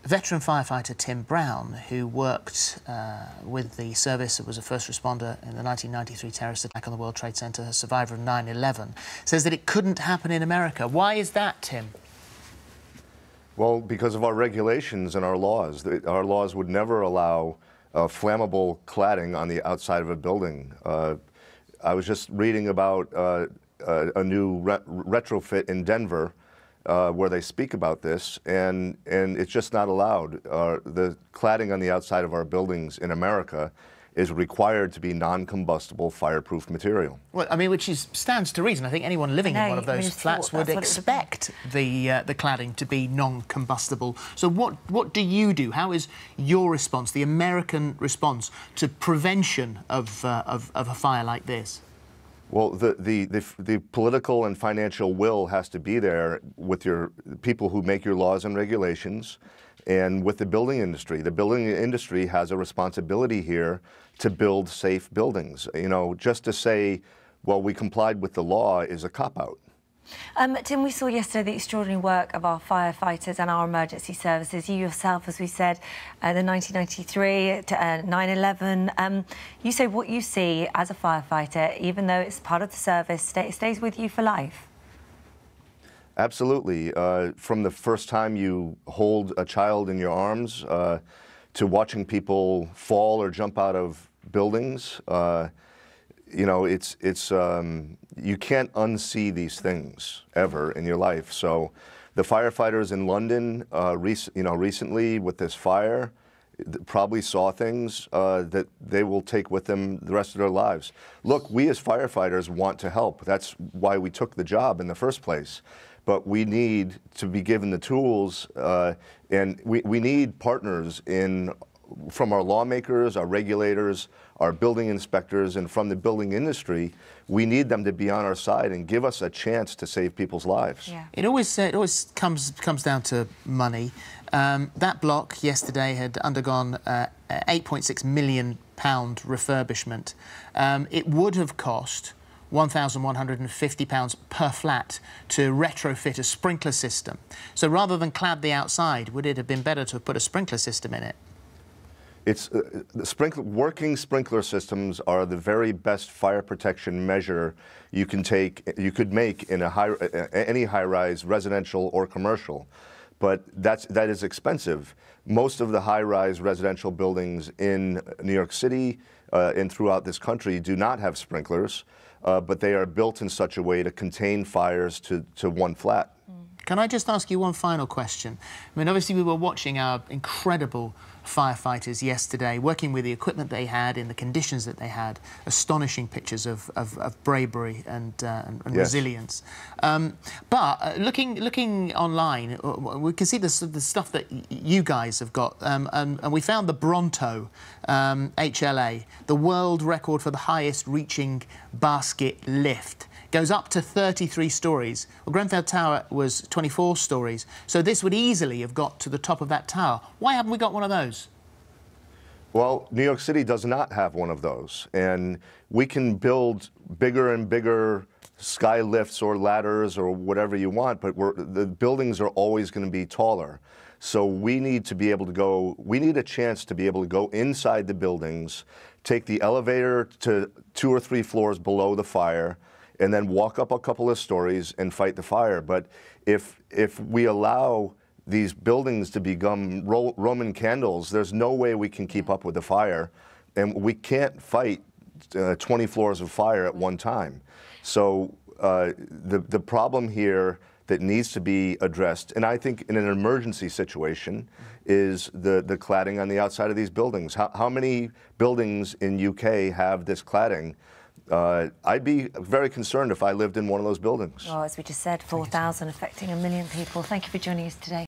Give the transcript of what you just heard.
Veteran firefighter Tim Brown, who worked with the service, was a first responder in the 1993 terrorist attack on the World Trade Center, a survivor of 9/11, says that it couldn't happen in America. Why is that, Tim? Well, because of our regulations and our laws. Our laws would never allow flammable cladding on the outside of a building. I was just reading about a new retrofit in Denver where they speak about this, and it's just not allowed. The cladding on the outside of our buildings in America is required to be non-combustible fireproof material. Well, I mean, stands to reason. I think anyone living in one of those flats would expect the cladding to be non-combustible. So what do you do? How is your response, the American response, to prevention of a fire like this? Well, the political and financial will has to be there with your people who make your laws and regulations, and with the building industry. The building industry has a responsibility here to build safe buildings. You know, just to say, well, we complied with the law is a cop-out. Tim, we saw yesterday the extraordinary work of our firefighters and our emergency services. You yourself, as we said, the 1993 to 9/11. You say what you see as a firefighter, even though it's part of the service, stays with you for life. Absolutely. From the first time you hold a child in your arms to watching people fall or jump out of buildings, you know, you can't unsee these things ever in your life. So the firefighters in London, recently with this fire, probably saw things that they will take with them the rest of their lives. Look, we as firefighters want to help. That's why we took the job in the first place. But we need to be given the tools, and we need partners from our lawmakers, our regulators, our building inspectors, and from the building industry. We need them to be on our side and give us a chance to save people's lives. Yeah. It always comes down to money. That block yesterday had undergone £8.6 million refurbishment. It would have cost £1,150 per flat to retrofit a sprinkler system. So rather than clad the outside, would it have been better to have put a sprinkler system in it? It's working sprinkler systems are the very best fire protection measure you could make in any high-rise residential or commercial. But that is expensive. Most of the high-rise residential buildings in New York City and throughout this country do not have sprinklers, but they are built in such a way to contain fires to one flat. Can I just ask you one final question? I mean, obviously we were watching our incredible firefighters yesterday, working with the equipment they had in the conditions that they had, astonishing pictures of bravery and yes, resilience. But looking online, we can see the stuff that you guys have got, and we found the Bronto HLA, the world record for the highest reaching basket lift. Goes up to 33 stories. Well, Grenfall Tower was 24 stories, so this would easily have got to the top of that tower. Why haven't we got one of those? Well, New York City does not have one of those, and we can build bigger and bigger sky lifts or ladders or whatever you want, but the buildings are always going to be taller. So we need to be able to go, we need a chance to be able to go inside the buildings, take the elevator to 2 or 3 floors below the fire, and then walk up a couple of stories and fight the fire. But if we allow these buildings to become Roman candles, there's no way we can keep up with the fire, and we can't fight 20 floors of fire at one time. So the problem here that needs to be addressed, and I think in an emergency situation, is the cladding on the outside of these buildings. How many buildings in UK have this cladding? I'd be very concerned if I lived in one of those buildings. Well, as we just said, 4,000 affecting 1 million people. Thank you for joining us today.